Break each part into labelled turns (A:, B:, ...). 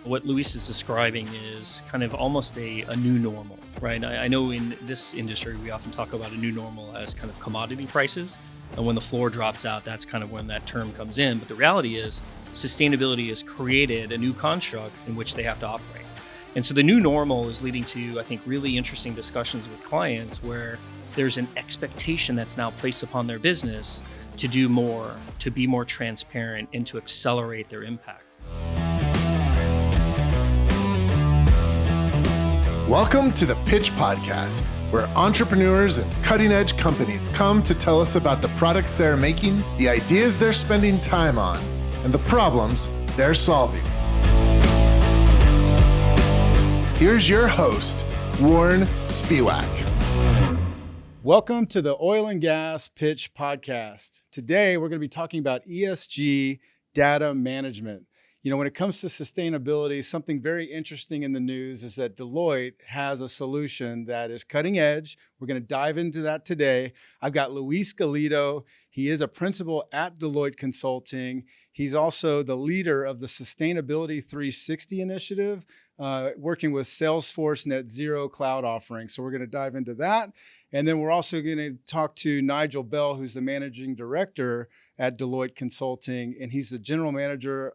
A: What Luis is describing is kind of almost a new normal, right? I know in this industry, we often talk about a new normal as kind of commodity prices. And when the floor drops out, that's kind of when that term comes in. But the reality is, sustainability has created a new construct in which they have to operate. And so the new normal is leading to, I think, really interesting discussions with clients where there's an expectation that's now placed upon their business to do more, to be more transparent, and to accelerate their impact.
B: Welcome to the Pitch Podcast, where entrepreneurs and cutting-edge companies come to tell us about the products they're making, the ideas they're spending time on, and the problems they're solving. Here's your host, Warren Spiwak.
C: Welcome to the Oil and Gas Pitch Podcast. Today, we're going to be talking about ESG data management. You know, when it comes to sustainability, something very interesting in the news is that Deloitte has a solution that is cutting edge. We're going to dive into that today. I've got Luis Galito. He is a principal at Deloitte Consulting. He's also the leader of the Sustainability 360 initiative, working with Salesforce Net Zero cloud offerings. So we're going to dive into that. And then we're also going to talk to Nigel Bell, who's the managing director at Deloitte Consulting, and he's the general manager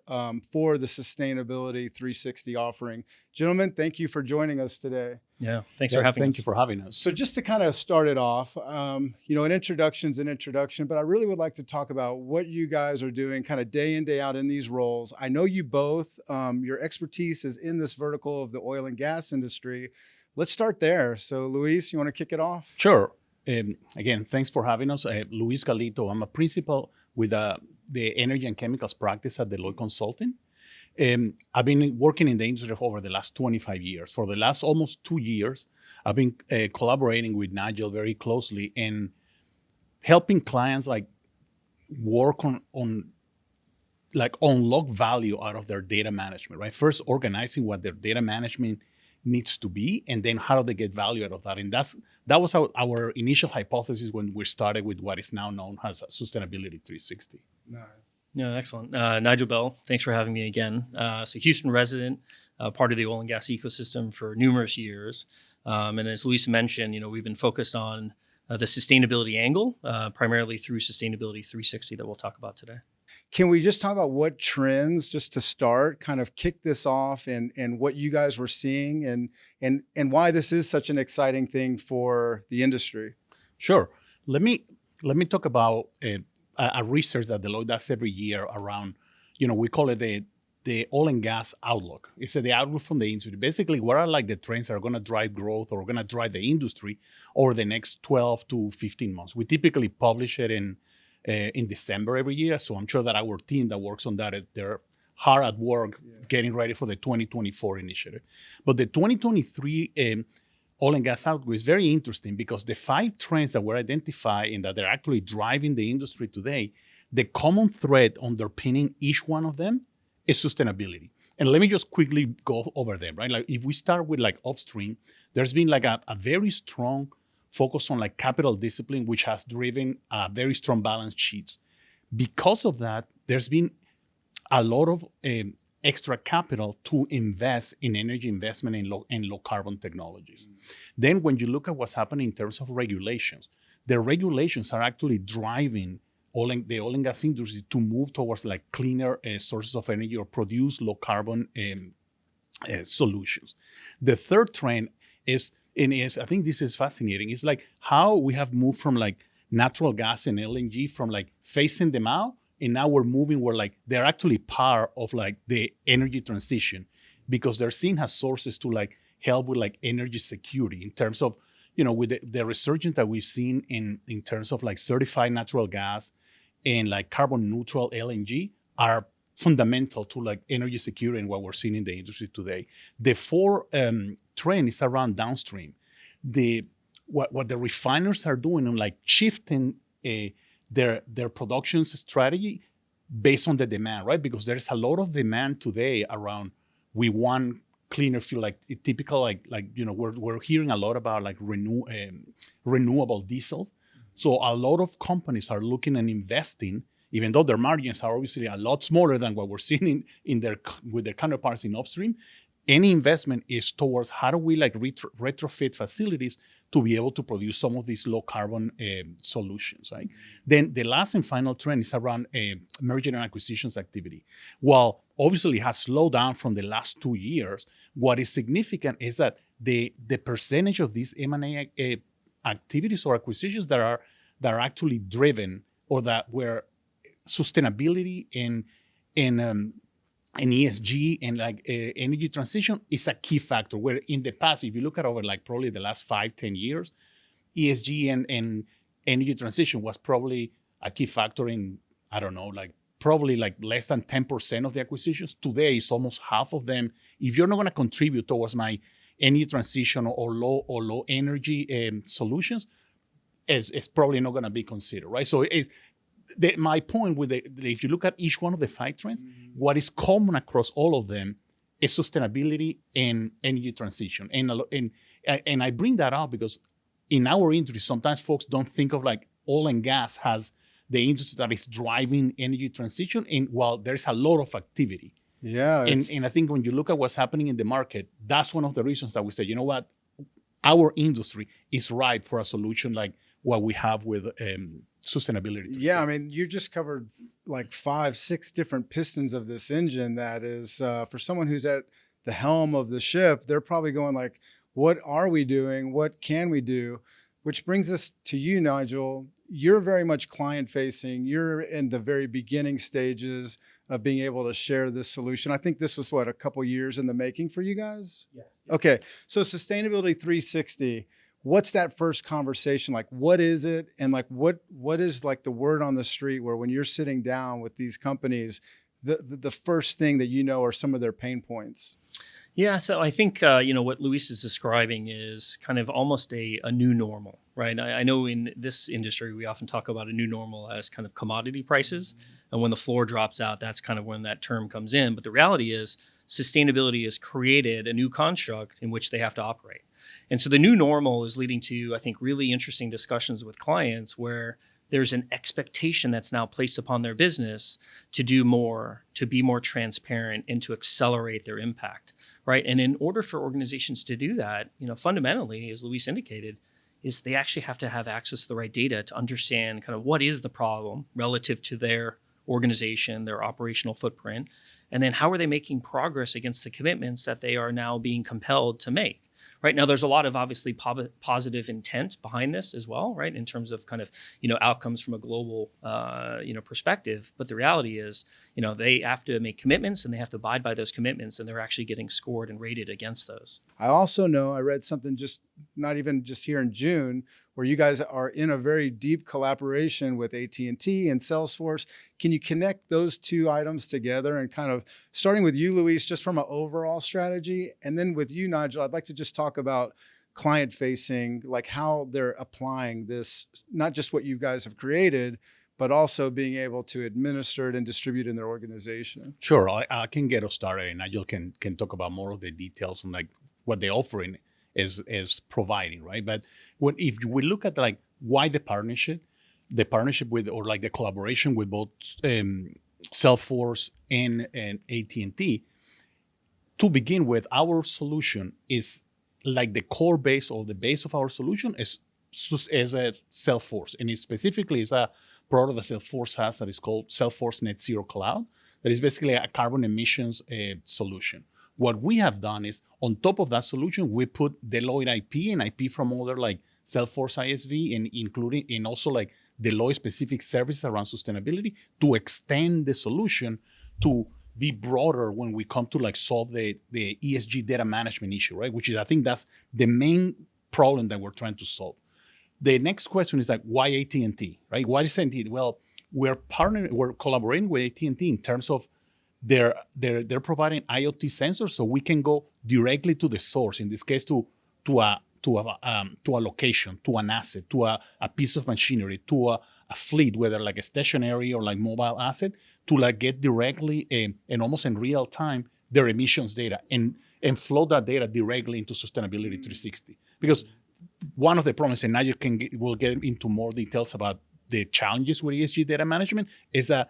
C: for the Sustainability 360 offering. Gentlemen, thank you for joining us today.
A: Yeah, thanks for having us.
D: Thank you for having us.
C: So just to kind of start it off, an introduction's an introduction, but I really would like to talk about what you guys are doing kind of day in, day out in these roles. I know you both, your expertise is in this vertical of the oil and gas industry. Let's start there. So Luis, you want to kick it off?
D: Sure. Again, thanks for having us. Luis Galito. I'm a principal with the energy and chemicals practice at Deloitte Consulting. I've been working in the industry for over the last 25 years. For the last almost 2 years, I've been collaborating with Nigel very closely in helping clients work on unlock value out of their data management, right? First, organizing what their data management needs to be, and then how do they get value out of that? And that was our initial hypothesis when we started with what is now known as Sustainability 360.
C: Nice.
A: Yeah, excellent. Nigel Bell, thanks for having me again. So Houston resident, part of the oil and gas ecosystem for numerous years. And as Luis mentioned, we've been focused on the sustainability angle, primarily through Sustainability 360 that we'll talk about today.
C: Can we just talk about what trends, just to start, kind of kick this off and what you guys were seeing and why this is such an exciting thing for the industry?
D: Sure. Let me talk about a research that Deloitte does every year around, we call it the oil and gas outlook. It's the outlook from the industry. Basically, what are the trends that are going to drive growth or going to drive the industry over the next 12 to 15 months. We typically publish it in December every year. So I'm sure that our team that works on that, they're hard at work getting ready for the 2024 initiative. But the 2023 oil and gas outlook is very interesting because the 5 trends that we're identifying that they're actually driving the industry today, the common thread underpinning each one of them is sustainability. And let me just quickly go over them, right? If we start with upstream, there's been a very strong focus on capital discipline, which has driven a very strong balance sheet. Because of that, there's been a lot of extra capital to invest in energy investment in low carbon technologies. Then when you look at what's happening in terms of regulations, the regulations are actually driving the oil and gas industry to move towards cleaner sources of energy or produce low carbon solutions. The third trend is, I think this is fascinating, it's how we have moved from natural gas and LNG from phasing them out, and now we're moving where they're actually part of the energy transition because they're seen as sources to help with energy security in terms of, with the resurgence that we've seen in terms of certified natural gas and carbon neutral LNG are fundamental to energy security and what we're seeing in the industry today. The fourth trend is around downstream. What the refiners are doing on shifting their production strategy based on the demand, right? Because there's a lot of demand today around we want cleaner fuel, typical we're hearing a lot about renewable diesel. So a lot of companies are looking and investing even though their margins are obviously a lot smaller than what we're seeing with their counterparts in upstream, any investment is towards how do we like retrofit facilities to be able to produce some of these low carbon solutions, right? Then the last and final trend is around merger and acquisitions activity. While obviously it has slowed down from the last 2 years, what is significant is that the percentage of these M&A activities or acquisitions that are actually driven or that where sustainability and ESG and like energy transition is a key factor. Where in the past, if you look at over like probably the last 5-10 years, ESG and energy transition was probably a key factor in, I don't know, like probably like less than 10% of the acquisitions. Today, it's almost half of them. If you're not going to contribute towards my energy transition or low energy solutions, it's probably not going to be considered, right? So my point with if you look at each one of the 5 trends, what is common across all of them is sustainability and energy transition. And I bring that up because in our industry, sometimes folks don't think of like oil and gas as the industry that is driving energy transition. And while there's a lot of activity.
C: Yeah.
D: And I think when you look at what's happening in the market, that's one of the reasons that we say, you know what, our industry is ripe for a solution like what we have with sustainability.
C: Yeah, I mean, you just covered like 5-6 different pistons of this engine that is, for someone who's at the helm of the ship, they're probably going like, what are we doing? What can we do? Which brings us to you, Nigel. You're very much client facing. You're in the very beginning stages of being able to share this solution. I think this was a couple years in the making for you guys?
A: Yeah.
C: Okay, so Sustainability 360, what's that first conversation like? What is it? And like, what is like the word on the street where when you're sitting down with these companies, the first thing that you know are some of their pain points?
A: Yeah, so I think what Luis is describing is kind of almost a new normal, right? I know in this industry we often talk about a new normal as kind of commodity prices, and when the floor drops out, that's kind of when that term comes in. But the reality is, sustainability has created a new construct in which they have to operate, and so the new normal is leading to, I think, really interesting discussions with clients where there's an expectation that's now placed upon their business to do more, to be more transparent, and to accelerate their impact, right? And in order for organizations to do that, fundamentally, as Luis indicated, is they actually have to have access to the right data to understand kind of what is the problem relative to their organization, their operational footprint, and then how are they making progress against the commitments that they are now being compelled to make. Right now, there's a lot of obviously positive intent behind this as well, right? In terms of kind of, outcomes from a global, perspective. But the reality is, they have to make commitments and they have to abide by those commitments, and they're actually getting scored and rated against those.
C: I also know, I read something not even just here in June, where you guys are in a very deep collaboration with AT&T and Salesforce. Can you connect those 2 items together and kind of, starting with you, Luis, just from an overall strategy, and then with you, Nigel, I'd like to just talk about client facing, like how they're applying this, not just what you guys have created, but also being able to administer it and distribute in their organization.
D: Sure, I can get us started, and Nigel can talk about more of the details on like what the offering is providing, right? But if we look at like why the partnership with, or like the collaboration with both Salesforce and AT&T, to begin with, our solution is like the core base or the base of our solution is a Salesforce, and it specifically is a product that Salesforce has that is called Salesforce Net Zero Cloud. That is basically a carbon emissions solution. What we have done is, on top of that solution, we put Deloitte IP and IP from other like Salesforce ISV, and including and also like Deloitte specific services around sustainability to extend the solution to be broader when we come to like solve the ESG data management issue, right? Which is, I think that's the main problem that we're trying to solve. The next question is like, why AT&T, right? Why is AT&T? Well, we're collaborating with AT&T in terms of they're providing IoT sensors, so we can go directly to the source. In this case, to a location, to an asset, to a piece of machinery, to a fleet, whether like a stationary or like mobile asset, to like get directly and almost in real time their emissions data and flow that data directly into Sustainability 360. Because one of the problems, and Nigel will get into more details about the challenges with ESG data management is that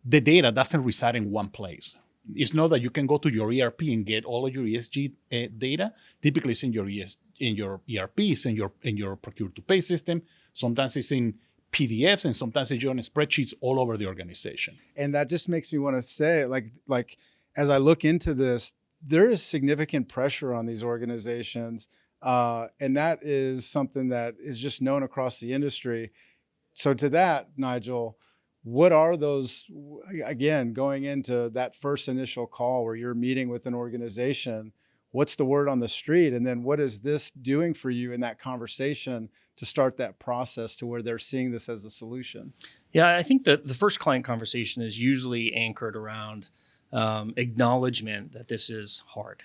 D: the data doesn't reside in one place. It's not that you can go to your ERP and get all of your ESG data. Typically, it's in your ERP, it's in your procure to pay system. Sometimes it's in PDFs, and sometimes it's on spreadsheets all over the organization.
C: And that just makes me want to say, like as I look into this, there is significant pressure on these organizations, and that is something that is just known across the industry. So to that, Nigel, what are those, again, going into that first initial call where you're meeting with an organization, what's the word on the street? And then what is this doing for you in that conversation to start that process to where they're seeing this as a solution?
A: Yeah, I think that the first client conversation is usually anchored around acknowledgement that this is hard,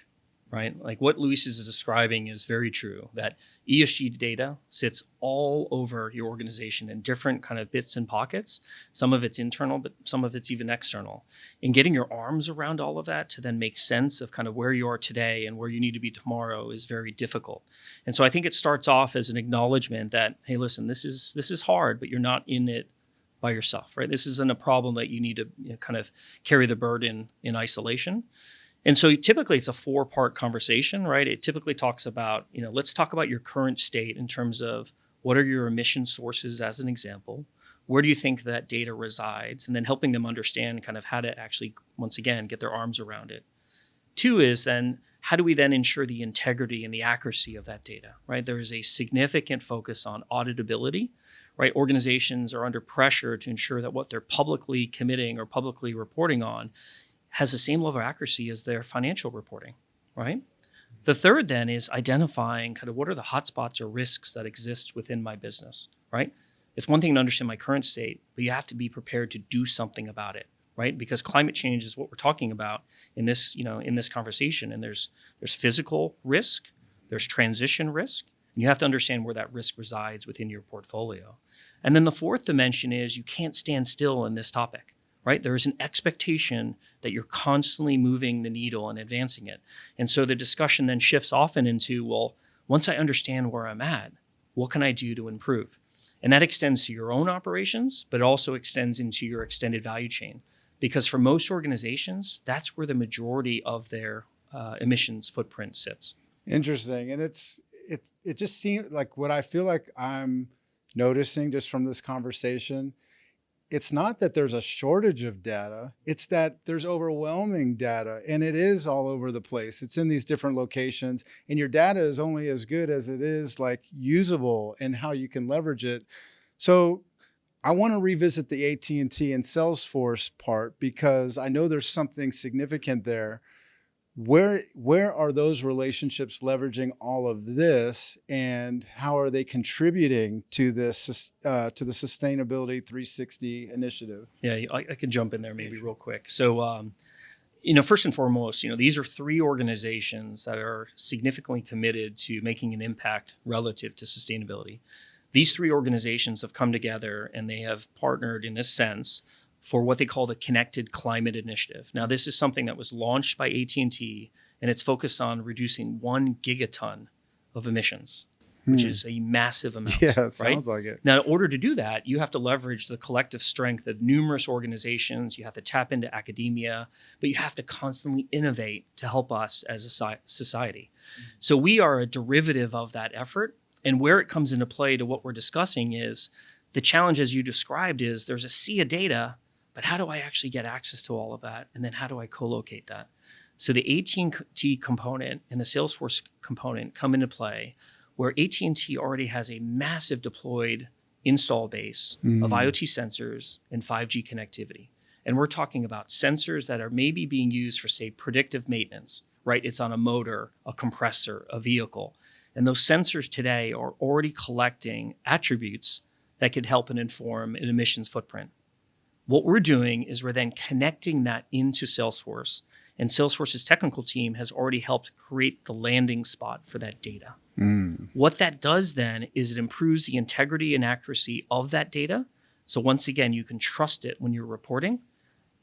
A: right? Like what Luis is describing is very true, that ESG data sits all over your organization in different kind of bits and pockets. Some of it's internal, but some of it's even external. And getting your arms around all of that to then make sense of kind of where you are today and where you need to be tomorrow is very difficult. And so I think it starts off as an acknowledgement that, hey, listen, this is hard, but you're not in it by yourself, right? This isn't a problem that you need to kind of carry the burden in isolation. And so typically it's a 4-part conversation, right? It typically talks about, let's talk about your current state in terms of what are your emission sources as an example, where do you think that data resides, and then helping them understand kind of how to actually, once again, get their arms around it. 2 is then, how do we then ensure the integrity and the accuracy of that data, right? There is a significant focus on auditability, right? Organizations are under pressure to ensure that what they're publicly committing or publicly reporting on has the same level of accuracy as their financial reporting, right? The 3rd then is identifying kind of what are the hotspots or risks that exist within my business, right? It's one thing to understand my current state, but you have to be prepared to do something about it, right? Because climate change is what we're talking about in this, in this conversation. And there's physical risk, there's transition risk, and you have to understand where that risk resides within your portfolio. And then the 4th dimension is you can't stand still in this topic, right? There is an expectation that you're constantly moving the needle and advancing it. And so the discussion then shifts often into, well, once I understand where I'm at, what can I do to improve? And that extends to your own operations, but also extends into your extended value chain. Because for most organizations, that's where the majority of their emissions footprint sits.
C: Interesting. And it just seems like what I feel like I'm noticing just from this conversation, it's not that there's a shortage of data, it's that there's overwhelming data, and it is all over the place. It's in these different locations, and your data is only as good as it is like usable and how you can leverage it. So I want to revisit the AT&T and Salesforce part, because I know there's something significant there. Where are those relationships leveraging all of this, and how are they contributing to this to the Sustainability 360 initiative?
A: Yeah, I could jump in there maybe real quick. So, first and foremost, these are 3 organizations that are significantly committed to making an impact relative to sustainability. These 3 organizations have come together and they have partnered in this sense for what they call the Connected Climate Initiative. Now, this is something that was launched by AT&T, and it's focused on reducing 1 gigaton of emissions, which is a massive amount.
C: Yeah, it sounds like it.
A: Now, in order to do that, you have to leverage the collective strength of numerous organizations. You have to tap into academia, but you have to constantly innovate to help us as a society. So we are a derivative of that effort. And where it comes into play to what we're discussing is the challenge, as you described, is there's a sea of data, but how do I actually get access to all of that? And then how do I co-locate that? So the AT&T component and the Salesforce component come into play, where AT&T already has a massive deployed install base of IoT sensors and 5G connectivity. And we're talking about sensors that are maybe being used for, say, predictive maintenance, right? It's on a motor, a compressor, a vehicle. And those sensors today are already collecting attributes that could help and inform an emissions footprint. What we're doing is we're then connecting that into Salesforce, and Salesforce's technical team has already helped create the landing spot for that data. What that does then is it improves the integrity and accuracy of that data. So once again, you can trust it when you're reporting,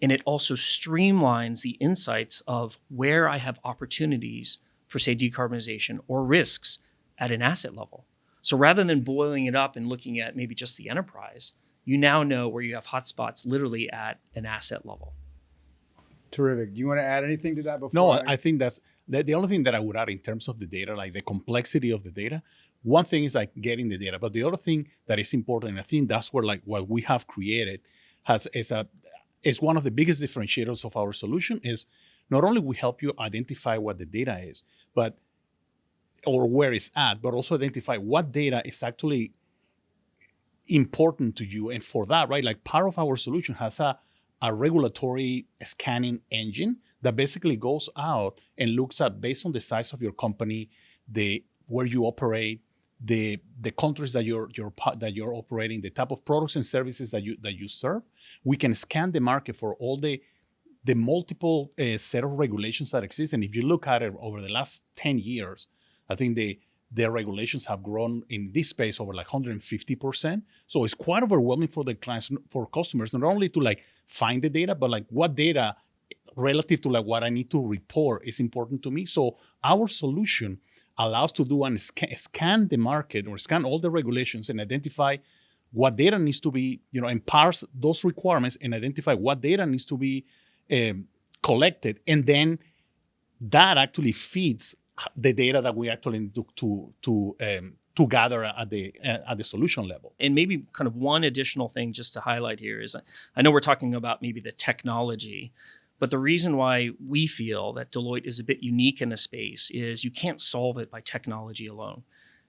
A: and it also streamlines the insights of where I have opportunities for, say, decarbonization or risks at an asset level. So rather than boiling it up and looking at maybe just the enterprise, you now know where you have hotspots literally at an asset level.
C: Terrific. Do you want to add anything to that before?
D: No, I think that's the only thing that I would add in terms of the data, like the complexity of the data. One thing is like getting the data, but the other thing that is important, and I think that's where like what we have created is one of the biggest differentiators of our solution is not only we help you identify what the data is, but or where it's at, but also identify what data is actually important to you. And for that, right, like part of our solution has a regulatory scanning engine that basically goes out and looks at, based on the size of your company, where you operate, the countries that you're operating, the type of products and services that you serve. We can scan the market for all the multiple set of regulations that exist. And if you look at it over the last 10 years, I think the regulations have grown in this space over like 150%. So it's quite overwhelming for the clients, for customers, not only to like find the data, but like what data relative to like what I need to report is important to me. So our solution allows to do and scan the market or scan all the regulations and identify what data needs to be, and parse those requirements and identify what data needs to be collected. And then that actually feeds the data that we actually need to gather at the solution level.
A: And maybe kind of one additional thing just to highlight here is, I know we're talking about maybe the technology, but the reason why we feel that Deloitte is a bit unique in the space is you can't solve it by technology alone.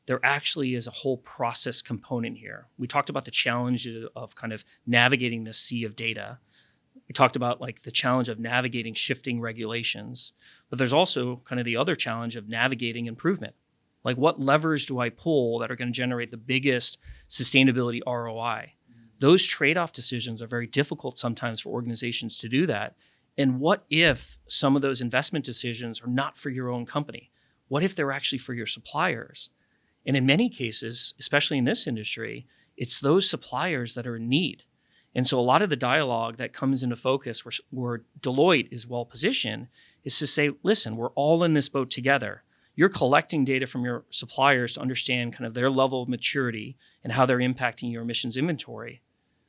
A: There actually is a whole process component here. We talked about the challenge of kind of navigating this sea of data. We talked about like the challenge of navigating shifting regulations, but there's also kind of the other challenge of navigating improvement. Like, what levers do I pull that are going to generate the biggest sustainability ROI? Those trade-off decisions are very difficult sometimes for organizations to do that. And what if some of those investment decisions are not for your own company? What if they're actually for your suppliers? And in many cases, especially in this industry, it's those suppliers that are in need. And so a lot of the dialogue that comes into focus where Deloitte is well positioned is to say, listen, we're all in this boat together. You're collecting data from your suppliers to understand kind of their level of maturity and how they're impacting your emissions inventory.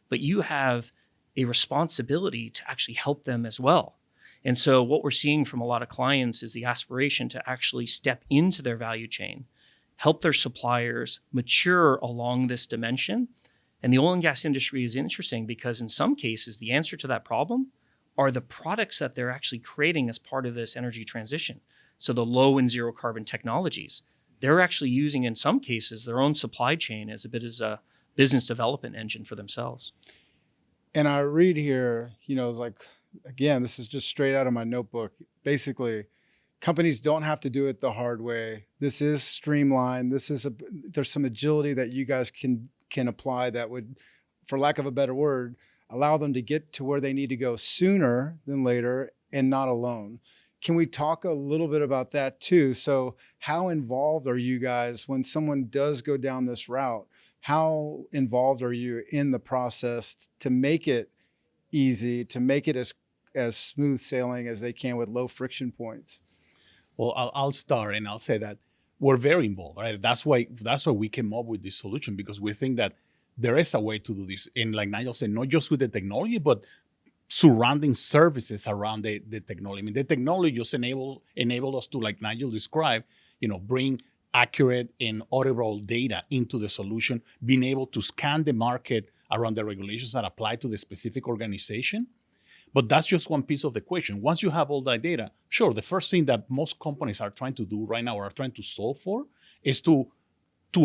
A: But you have a responsibility to actually help them as well. And so what we're seeing from a lot of clients is the aspiration to actually step into their value chain, help their suppliers mature along this dimension. And the oil and gas industry is interesting because in some cases, the answer to that problem are the products that they're actually creating as part of this energy transition. So the low and zero carbon technologies, they're actually using in some cases their own supply chain as a bit as a business development engine for themselves.
C: And I read here, it's like, again, this is just straight out of my notebook. Basically, companies don't have to do it the hard way. This is streamlined. There's some agility that you guys can apply that would, for lack of a better word, allow them to get to where they need to go sooner than later and not alone. Can we talk a little bit about that too? So how involved are you guys when someone does go down this route? How involved are you in the process to make it easy, to make it as smooth sailing as they can with low friction points?
D: Well, I'll start and I'll say that we're very involved, right? That's why we came up with this solution, because we think that there is a way to do this. And like Nigel said, not just with the technology, but surrounding services around the technology. I mean, the technology just enable us to, like Nigel described, bring accurate and audible data into the solution, being able to scan the market around the regulations that apply to the specific organization. But that's just one piece of the equation. Once you have all that data, sure, the first thing that most companies are trying to do right now or are trying to solve for is to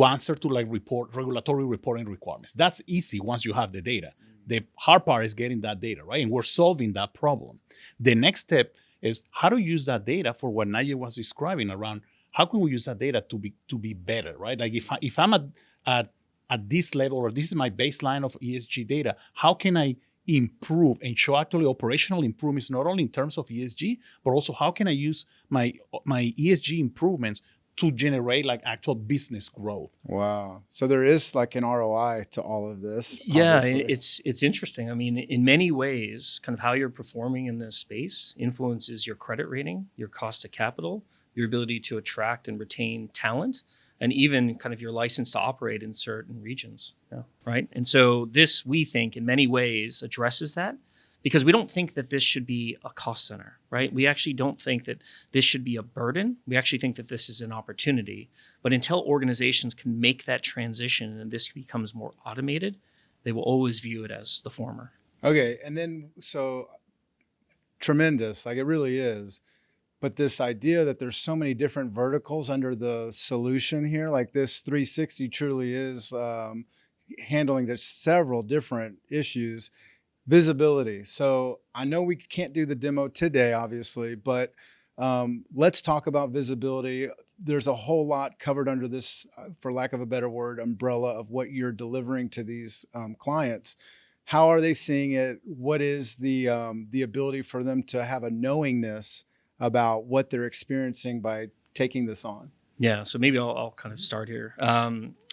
D: answer to like regulatory reporting requirements. That's easy once you have the data. The hard part is getting that data, right? And we're solving that problem. The next step is how to use that data for what Nigel was describing around how can we use that data to be better, right? Like if I'm at this level, or this is my baseline of ESG data, how can I improve and show actually operational improvements, not only in terms of ESG, but also how can I use my ESG improvements to generate like actual business growth?
C: Wow. So there is like an ROI to all of this.
A: Yeah,
C: obviously.
A: it's interesting. I mean, in many ways, kind of how you're performing in this space influences your credit rating, your cost of capital, your ability to attract and retain talent, and even kind of your license to operate in certain regions. Yeah, right. And so this, we think, in many ways addresses that, because we don't think that this should be a cost center, right? We actually don't think that this should be a burden. We actually think that this is an opportunity. But until organizations can make that transition and this becomes more automated, they will always view it as the former.
C: Okay. And then, so tremendous, like it really is. But this idea that there's so many different verticals under the solution here, like this 360 truly is handling just several different issues. Visibility. So I know we can't do the demo today, obviously, but let's talk about visibility. There's a whole lot covered under this, for lack of a better word, umbrella of what you're delivering to these clients. How are they seeing it? What is the ability for them to have a knowingness about what they're experiencing by taking this on?
A: Yeah, so maybe I'll kind of start here.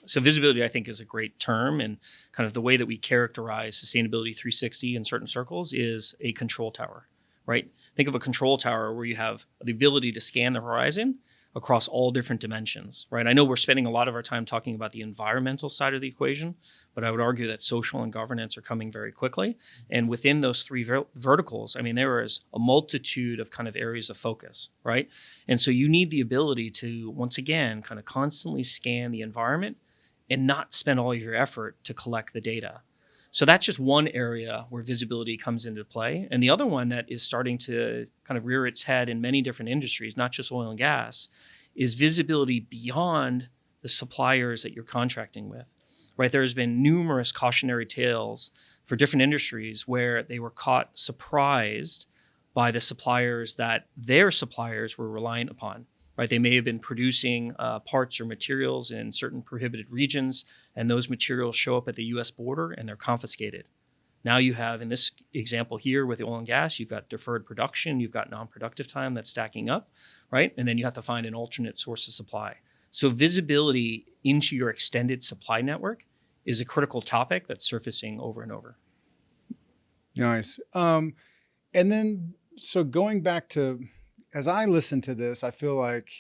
A: So visibility, I think, is a great term, and kind of the way that we characterize sustainability 360 in certain circles is a control tower, right? Think of a control tower where you have the ability to scan the horizon across all different dimensions, right? I know we're spending a lot of our time talking about the environmental side of the equation, but I would argue that social and governance are coming very quickly. And within those three verticals, I mean, there is a multitude of kind of areas of focus, right? And so you need the ability to, once again, kind of constantly scan the environment and not spend all of your effort to collect the data. So that's just one area where visibility comes into play. And the other one that is starting to kind of rear its head in many different industries, not just oil and gas, is visibility beyond the suppliers that you're contracting with, right? There's been numerous cautionary tales for different industries where they were caught surprised by the suppliers that their suppliers were reliant upon, right? They may have been producing parts or materials in certain prohibited regions, and those materials show up at the US border and they're confiscated. Now you have, in this example here with the oil and gas, you've got deferred production, you've got non-productive time that's stacking up, right? And then you have to find an alternate source of supply. So visibility into your extended supply network is a critical topic that's surfacing over and over.
C: Nice. And then, so going back to, as I listen to this, I feel like,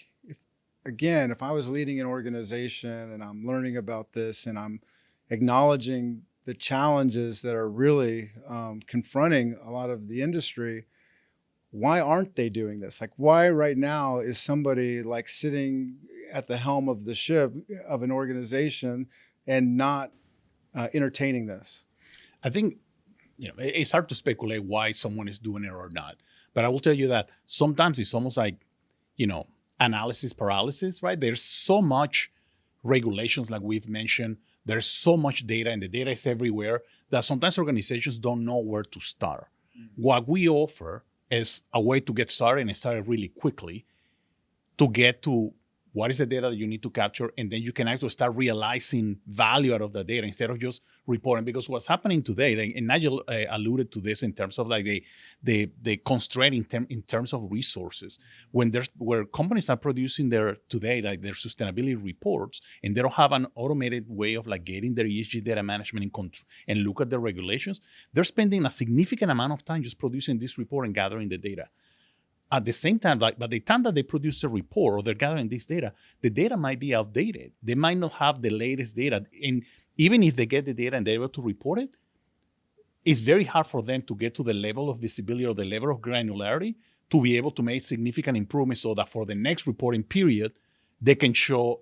C: if I was leading an organization and I'm learning about this and I'm acknowledging the challenges that are really confronting a lot of the industry, why aren't they doing this? Like, why right now is somebody like sitting at the helm of the ship of an organization and not entertaining this?
D: I think, it's hard to speculate why someone is doing it or not. But I will tell you that sometimes it's almost like, analysis paralysis, right? There's so much regulations, like we've mentioned. There's so much data, and the data is everywhere, that sometimes organizations don't know where to start. Mm-hmm. What we offer is a way to get started and start really quickly to get to what is the data that you need to capture, and then you can actually start realizing value out of the data instead of just reporting. Because what's happening today, and Nigel alluded to this in terms of like the constraint in terms of resources, where companies are producing their sustainability reports, and they don't have an automated way of like getting their ESG data management and look at the regulations, they're spending a significant amount of time just producing this report and gathering the data. At the same time, like by the time that they produce a report or they're gathering this data, the data might be outdated. They might not have the latest data. And even if they get the data and they're able to report it, it's very hard for them to get to the level of visibility or the level of granularity to be able to make significant improvements so that for the next reporting period, they can show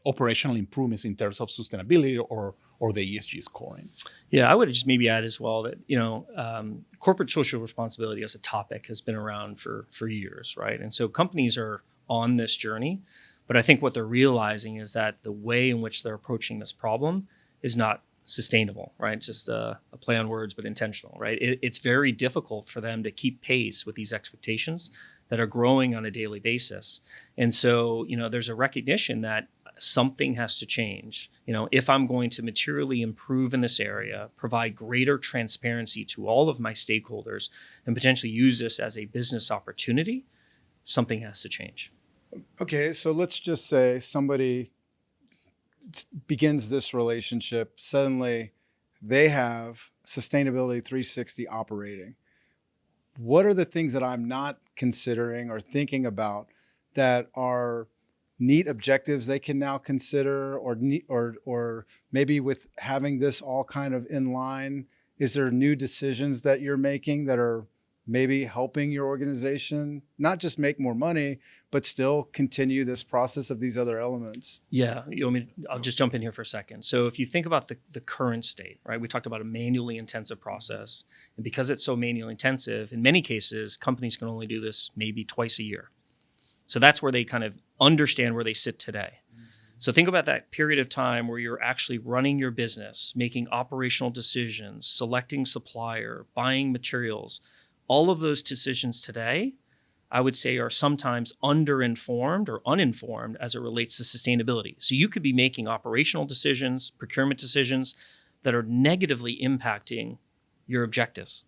D: operational improvements in terms of sustainability or the ESG scoring.
A: Yeah, I would just maybe add as well that, corporate social responsibility as a topic has been around for years, right? And so companies are on this journey, but I think what they're realizing is that the way in which they're approaching this problem is not sustainable, right? It's just a play on words, but intentional, right? It's very difficult for them to keep pace with these expectations that are growing on a daily basis. And so, there's a recognition that something has to change. If I'm going to materially improve in this area, provide greater transparency to all of my stakeholders, and potentially use this as a business opportunity, something has to change.
C: Okay, so let's just say somebody begins this relationship. Suddenly, they have Sustainability 360 operating. What are the things that I'm not considering or thinking about that are neat objectives they can now consider, or maybe with having this all kind of in line, is there new decisions that you're making that are maybe helping your organization not just make more money, but still continue this process of these other elements?
A: Yeah, I'll just jump in here for a second. So if you think about the current state, right? We talked about a manually intensive process. And because it's so manually intensive, in many cases, companies can only do this maybe twice a year. So that's where they kind of understand where they sit today. So think about that period of time where you're actually running your business, making operational decisions, selecting supplier, buying materials. All of those decisions today, I would say, are sometimes underinformed or uninformed as it relates to sustainability. So you could be making operational decisions, procurement decisions that are negatively impacting your objectives,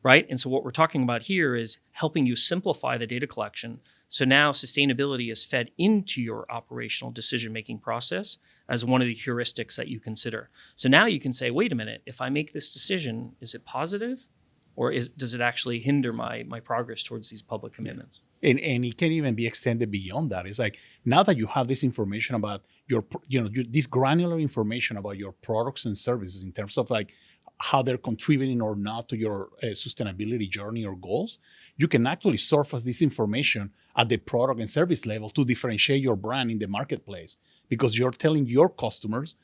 A: right? And so what we're talking about here is helping you simplify the data collection. So now sustainability is fed into your operational decision-making process as one of the heuristics that you consider. So now you can say, wait a minute, if I make this decision, is it positive? Or does it actually hinder my progress towards these public commitments?
D: And it can even be extended beyond that. It's like, now that you have this information about this granular information about your products and services in terms of like how they're contributing or not to your sustainability journey or goals, you can actually surface this information at the product and service level to differentiate your brand in the marketplace, because you're telling your customers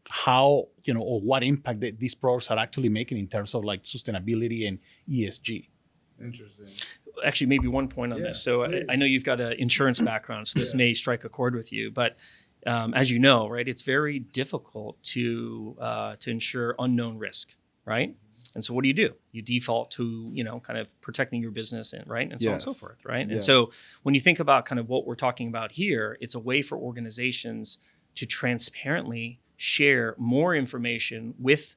D: how, or what impact that these products are actually making in terms of like sustainability and ESG.
C: Interesting.
A: Actually, maybe one point on this. So I know you've got an insurance background, so this may strike a chord with you, but as you know, right, it's very difficult to insure unknown risk, right? And so what do? You default to, kind of protecting your business, and right, and so on and so forth, right? And so when you think about kind of what we're talking about here, it's a way for organizations to transparently share more information with,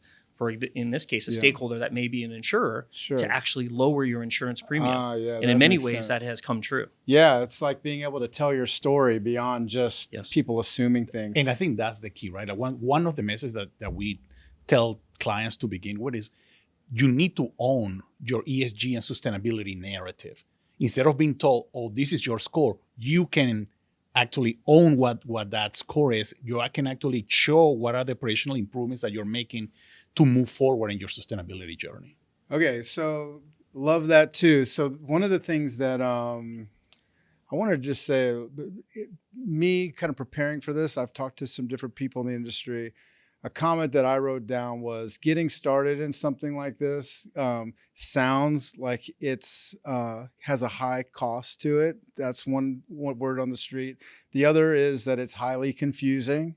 A: in this case, a stakeholder that may be an insurer, to actually lower your insurance premium. And in many ways, that has come true.
C: Yeah, it's like being able to tell your story beyond just people assuming things.
D: And I think that's the key, right? One of the messages that we tell clients to begin with is you need to own your ESG and sustainability narrative. Instead of being told, oh, this is your score, you can actually own what that score is. You can actually show what are the operational improvements that you're making to move forward in your sustainability journey.
C: Okay, so love that too. So one of the things that I want to just say, me kind of preparing for this, I've talked to some different people in the industry. A comment that I wrote down was, getting started in something like this sounds like it's has a high cost to it. That's one word on the street. The other is that it's highly confusing.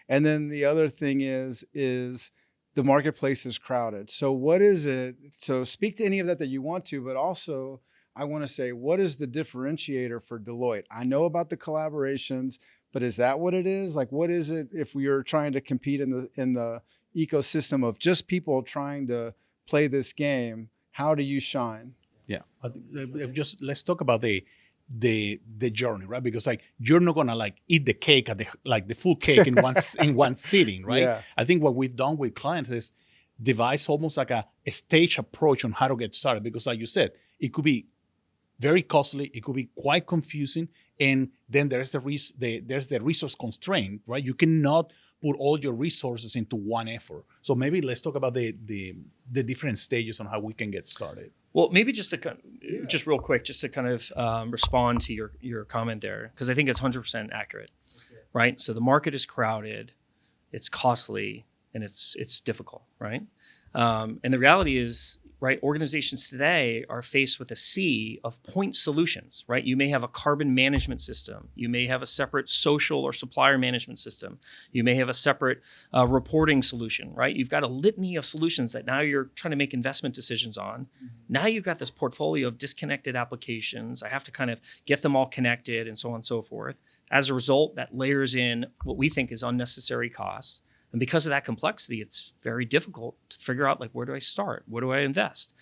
C: And then the other thing is the marketplace is crowded. So what is it? So speak to any of that you want to, but also I want to say, what is the differentiator for Deloitte? I know about the collaborations, but is that what it is? Like, what is it if we are trying to compete in the ecosystem of just people trying to play this game? How do you shine?
D: Yeah, I think just let's talk about the journey, right? Because like you're not gonna like eat the cake at the full cake in one sitting, right?
C: Yeah.
D: I think what we've done with clients is devise almost like a stage approach on how to get started. Because like you said, it could be very costly, it could be quite confusing, and then there's the resource constraint, right? You cannot put all your resources into one effort. So maybe let's talk about the different stages on how we can get started.
A: Well, maybe just real quick, just to kind of respond to your comment there, because I think it's 100% accurate, right? So the market is crowded, it's costly, and it's difficult, right? And the reality is, right, organizations today are faced with a sea of point solutions, right? You may have a carbon management system. You may have a separate social or supplier management system. You may have a separate reporting solution, right? You've got a litany of solutions that now you're trying to make investment decisions on. Mm-hmm. Now you've got this portfolio of disconnected applications. I have to kind of get them all connected and so on and so forth. As a result, that layers in what we think is unnecessary costs. And because of that complexity, it's very difficult to figure out, like, where do I start? Where do I invest?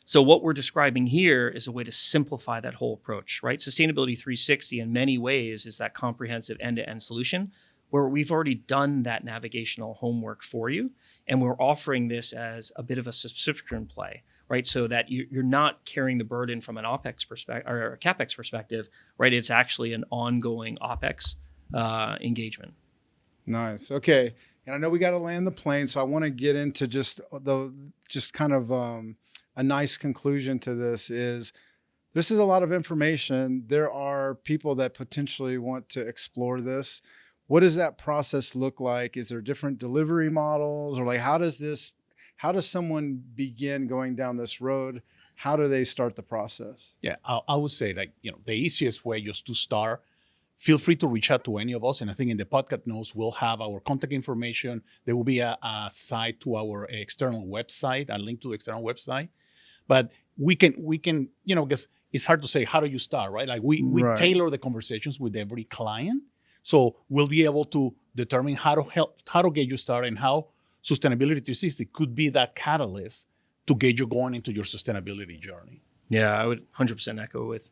A: So what we're describing here is a way to simplify that whole approach, right? Sustainability 360 in many ways is that comprehensive end-to-end solution where we've already done that navigational homework for you. And we're offering this as a bit of a subscription play right? So that you're not carrying the burden from an OpEx perspective or a CapEx perspective, right? It's actually an ongoing OpEx engagement. Nice.
C: Okay. And I know we got to land the plane, so I want to get into just kind of a nice conclusion to this is a lot of information. There are people that potentially want to explore this. What does that process look like? Is there different delivery models, or like how does someone begin going down this road? How do they start the process?
D: Yeah, I would say the easiest way just to start, feel free to reach out to any of us. And I think in the podcast notes, we'll have our contact information. There will be a site to our external website, a link to the external website. But we can, because it's hard to say, how do you start, right? Like we
C: Right.
D: tailor the conversations with every client. So we'll be able to determine how to get you started, and how Sustainability 360 could be that catalyst to get you going into your sustainability journey.
A: Yeah, I would 100% echo with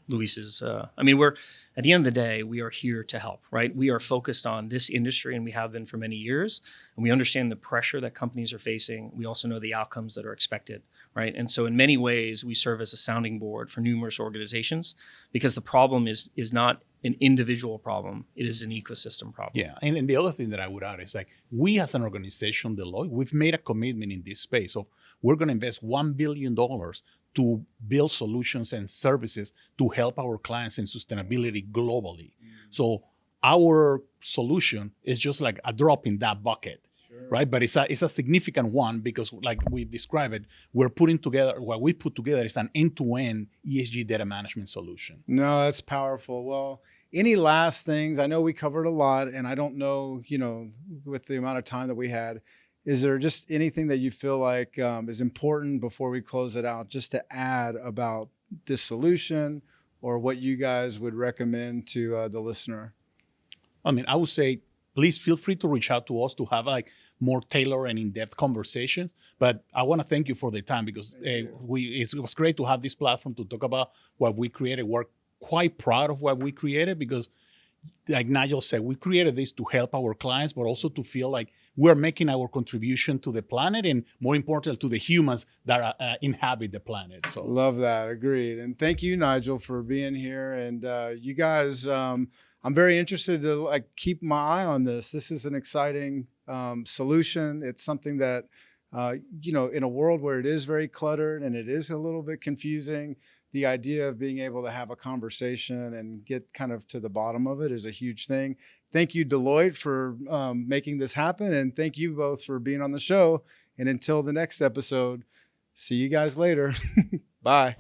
A: Luis's. We're at the end of the day, we are here to help, right? We are focused on this industry, and we have been for many years. And we understand the pressure that companies are facing. We also know the outcomes that are expected, right? And so, in many ways, we serve as a sounding board for numerous organizations, because the problem is not an individual problem; it is an ecosystem problem.
D: Yeah, and the other thing that I would add is we as an organization, Deloitte, we've made a commitment in this space of we're going to invest $1 billion to build solutions and services to help our clients in sustainability globally. So our solution is just like a drop in that bucket, right? But it's a significant one, because like we've described it, what we put together is an end-to-end ESG data management solution.
C: No, that's powerful. Well, any last things? I know we covered a lot, and I don't know, with the amount of time that we had, is there just anything that you feel like is important before we close it out, just to add about this solution, or what you guys would recommend to the listener?
D: I would say, please feel free to reach out to us to have more tailored and in-depth conversations. But I want to thank you for the time, because it was great to have this platform to talk about what we created. We're quite proud of what we created, because like Nigel said, we created this to help our clients, but also to feel like we're making our contribution to the planet, and more important, to the humans that inhabit the planet. So
C: love that. Agreed. And thank you, Nigel, for being here. And you guys, I'm very interested to keep my eye on this. This is an exciting solution. It's something that, in a world where it is very cluttered and it is a little bit confusing, the idea of being able to have a conversation and get kind of to the bottom of it is a huge thing. Thank you, Deloitte, for making this happen. And thank you both for being on the show. And until the next episode, see you guys later. Bye.